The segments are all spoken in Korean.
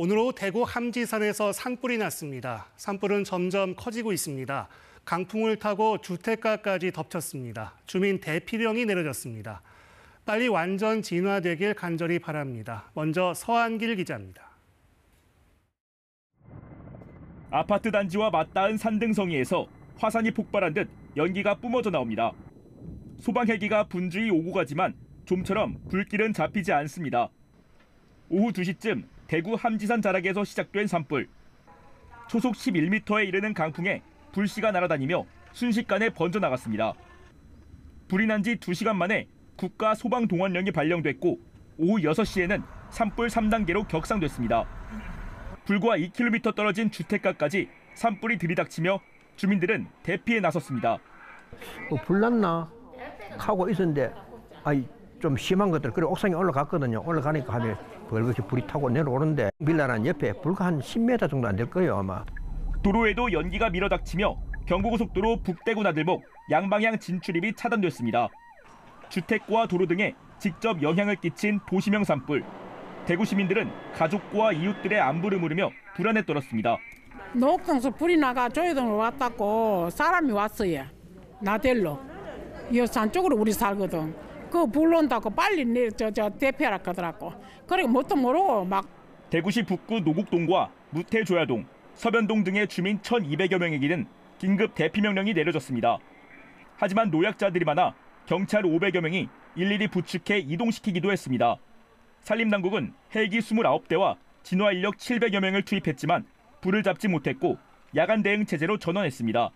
오늘 오후 대구 함지산에서 산불이 났습니다. 산불은 점점 커지고 있습니다. 강풍을 타고 주택가까지 덮쳤습니다. 주민 대피령이 내려졌습니다. 빨리 완전 진화되길 간절히 바랍니다. 먼저 서한길 기자입니다. 아파트 단지와 맞닿은 산등성이에서 화산이 폭발한 듯 연기가 뿜어져 나옵니다. 소방 헬기가 분주히 오고 가지만 좀처럼 불길은 잡히지 않습니다. 오후 2시쯤 대구 함지산 자락에서 시작된 산불. 초속 11m에 이르는 강풍에 불씨가 날아다니며 순식간에 번져나갔습니다. 불이 난 지 2시간 만에 국가 소방동원령이 발령됐고 오후 6시에는 산불 3단계로 격상됐습니다. 불과 2km 떨어진 주택가까지 산불이 들이닥치며 주민들은 대피에 나섰습니다. 불났나 하고 있었는데 좀 심한 것들 그래 옥상에 올라갔거든요. 올라가니까 하면 벌겋게 불이 타고 내려오는데 빌라는 옆에 불과 한 10m 정도 안 될 거예요 아마. 도로에도 연기가 밀어닥치며 경부고속도로 북대구 나들목 양방향 진출입이 차단됐습니다. 주택과 도로 등에 직접 영향을 끼친 도시명 산불. 대구 시민들은 가족과 이웃들의 안부를 물으며 불안에 떨었습니다. 녹동에서 불이 나가 조회동으로 왔다고 사람이 왔어요. 나들로. 이 산 쪽으로 우리 살거든. 그 불 온다고 빨리 대피하라 하더라고. 그리고 뭣도 모르고 막. 대구시 북구 노곡동과 무태조야동, 서변동 등의 주민 1,200여 명에게는 긴급 대피 명령이 내려졌습니다. 하지만 노약자들이 많아 경찰 500여 명이 일일이 부축해 이동시키기도 했습니다. 산림당국은 헬기 29대와 진화 인력 700여 명을 투입했지만 불을 잡지 못했고 야간 대응 체제로 전환했습니다.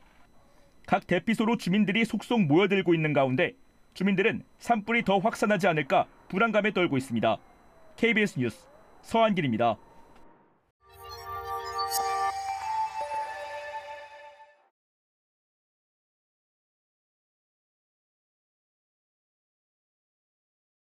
각 대피소로 주민들이 속속 모여들고 있는 가운데 주민들은 산불이 더 확산하지 않을까 불안감에 떨고 있습니다. KBS 뉴스 서한길입니다.